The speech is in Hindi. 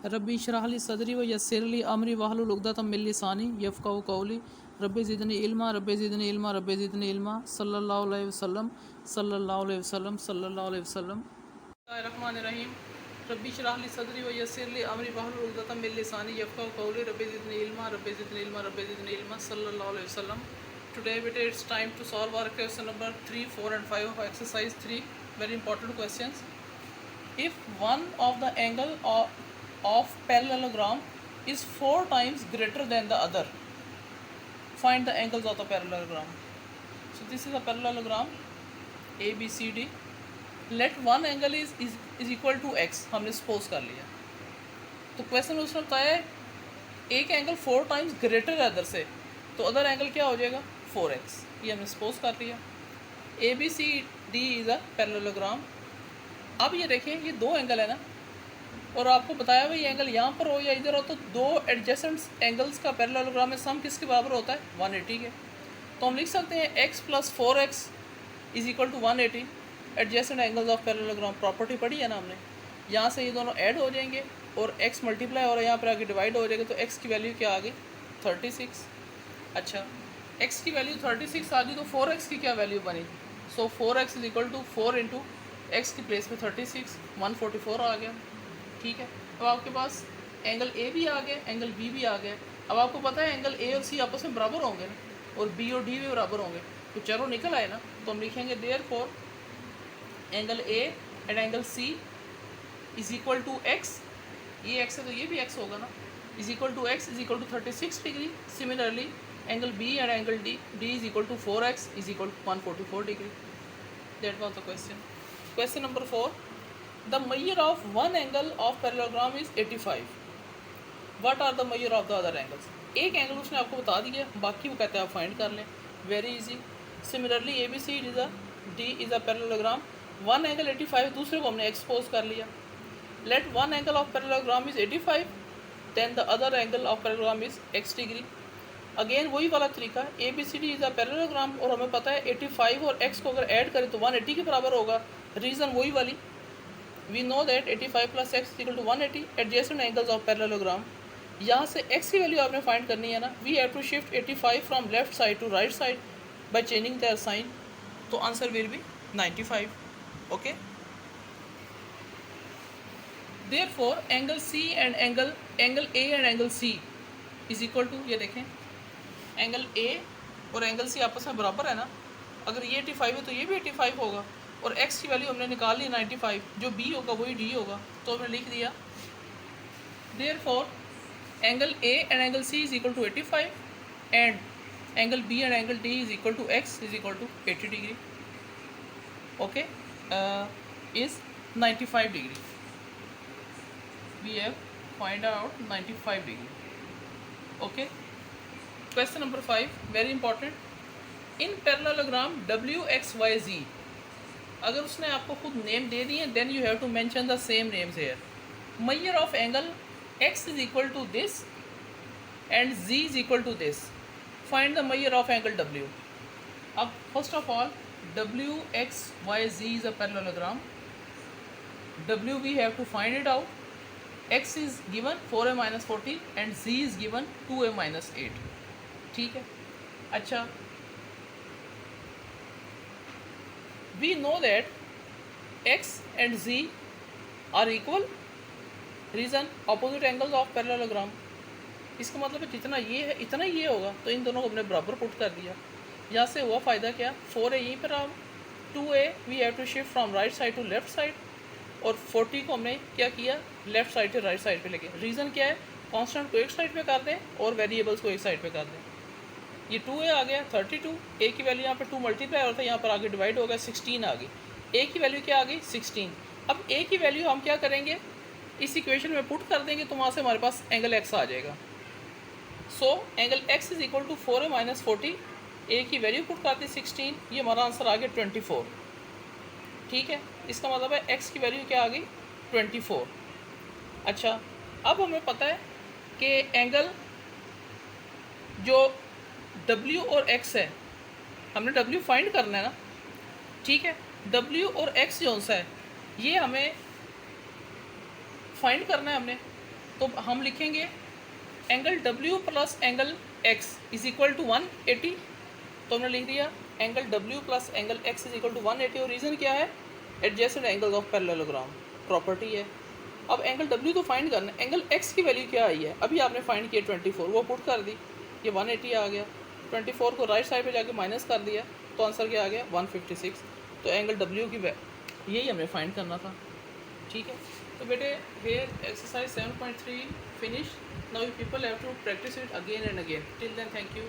रब्बी इशरह ली सदरी व यस्सिर ली अमरी वहलुल उक़दतम मिन लिसानी यफ़क़हू क़ौली रब्बी ज़िदनी इल्मा रब्बी ज़िदनी इल्मा रब्बी ज़िदनी इल्मा सल्लल्लाहु अलैहि वसल्लम सल्लल्लाहु अलैहि वसल्लम सल्लल्लाहु अलैहि वसल्लम। रहमानिर्रहीम। रब्बी इशरह ली सदरी व यस्सिर ली अमरी वहलुल उक़दतम मिन लिसानी यफ़क़हू क़ौली रब्बी ज़िदनी इल्मा रब्बी ज़िदनी इल्मा रब्बी ज़िदनी इल्मा सल्लल्लाहु अलैहि वसल्लम। Today it's time to solve our question number 3, 4 and 5 of exercise 3. Very important questions. If one of the angle of parallelogram is 4 times greater than the other, find the angles of the parallelogram. So this is a parallelogram ABCD. Let one angle is equal to x. हमने सपोज कर लिया। तो क्वेश्चन में उसने बताया एक एंगल 4 टाइम्स ग्रेटर है अदर से, तो अदर एंगल क्या हो जाएगा 4x। ये हमने सपोज कर लिया। ABCD is a parallelogram. अब ये देखें ये दो एंगल है ना, और आपको बताया भाई एंगल यहाँ पर हो या इधर हो, तो दो एडजेसेंट एंगल्स का पैरेललोग्राम में सम किसके बराबर होता है 180 के। तो हम लिख सकते हैं x + 4x is equal to 180। Adjacent angles of parallelogram property पढ़ी है ना हमने। यहाँ से ये दोनों ऐड हो जाएंगे और x मल्टीप्लाई हो रहा है यहाँ पर आगे डिवाइड हो जाएगा, तो x की वैल्यू क्या आ गई 36। अच्छा x की वैल्यू 36 आ गई, तो 4x की क्या वैल्यू बनी। So 4x is equal to 4 into x की प्लेस में 36 144 आ गया। ठीक है, अब आपके पास एंगल ए भी आ गया, एंगल बी भी आ गया। अब आपको पता है एंगल ए और सी आपस में बराबर होंगे ना, और बी और डी भी बराबर होंगे, तो चलो निकल आए ना। तो हम लिखेंगे therefore angle A and angle C is equal to x, ये एक्स है तो ये भी एक्स होगा ना, is equal to x is equal to 36 degree. Similarly angle B and angle D is equal to 4x is equal to 144 degree. That was the question. Question number 4. The measure of one angle of parallelogram is 85. What are the measure of the other angles? एक एंगल उसने आपको बता दिया, बाकी वो कहते हैं आप फाइंड कर लें। Very easy. Similarly ABC is a D is a parallelogram. One angle 85, दूसरे को हमने एक्सपोज कर लिया। Let one angle of parallelogram is 85, then the other angle of parallelogram is x degree. Again वही वाला तरीका, ABCD इज अ पैरेललोग्राम और हमें पता है 85 और x को अगर ऐड करें तो 180 के बराबर होगा। रीज़न वही वाली, we know that 85 + x equal to 180 adjacent angles of parallelogram. यहाँ से x की वैल्यू आपने फाइंड करनी है ना, we have to shift 85 from left side to right side by changing their sign, तो answer will be 95। Okay, therefore angle C and angle A and angle C is equal to, ये देखें एंगल A और एंगल C आपस में बराबर है ना, अगर ये 85 है तो ये भी 85 होगा, और x की वैल्यू हमने निकाल ली 95, जो b होगा वही d होगा, तो हमने लिख दिया therefore angle A and angle C is equal to 85 and angle B and angle D is equal to x is equal to 80 degree. Okay, is 95 degree. We have find out 95 degree. Okay, question number 5 very important. In parallelogram WXYZ, अगर उसने आपको खुद नेम दे दिए then you have to mention the same names here. Measure of angle x is equal to this and z is equal to this, find the measure of angle w। अब first of all WXYZ is a parallelogram. w we have to find it out. x is given 4a-40 and z is given 2a-8। ठीक है, अच्छा we know that x and z are equal, reason opposite angles of parallelogram। इसका मतलब है जितना ये है इतना ये होगा, तो इन दोनों को हमने बराबर पुट कर दिया। यहाँ से हुआ फ़ायदा क्या, 4a यहीं पर आ, 2a we have to shift from right side to left side, और 40 को हमने क्या किया लेफ्ट साइड से राइट साइड पे लेके। रीज़न क्या है, कांस्टेंट को एक साइड पे कर दें और वेरिएबल्स को एक साइड पे कर दें। ये 2a आ गया 32, a की वैल्यू यहाँ पे 2 मल्टीप्लाई होता है, यहाँ पर आगे डिवाइड हो गया 16 आ गई। a की वैल्यू क्या आ गई 16। अब a की वैल्यू हम क्या करेंगे इस इक्वेशन में पुट कर देंगे, तो वहाँ से हमारे पास एंगल x आ जाएगा। So angle x is equal to 4a-40, a की वैल्यू पुट करते 16, ये हमारा आंसर आ गया 24। ठीक है, इसका मतलब है x की वैल्यू क्या आ गई 24। अच्छा, अब हमें पता है कि एंगल जो W और X है, हमने W फाइंड करना है ना। ठीक है, W और X जो सा है ये हमें फाइंड करना है हमने। तो हम लिखेंगे angle W plus angle X is equal to 180। तो हमने लिख दिया angle W plus angle X is equal to 180 और रीज़न क्या है, adjacent angle of parallelogram property है। अब एंगल W तो फाइंड करना है, एंगल X की वैल्यू क्या आई है, अभी आपने फाइंड किया 24, वो पुट कर दी, ये 180 आ गया, 24 को राइट साइड पे जाके माइनस कर दिया तो आंसर क्या आ गया 156। तो एंगल W की यही हमें फाइंड करना था। ठीक है, तो बेटे here exercise 7.3 finish. Now you people have to practice it again and again. Till then thank you.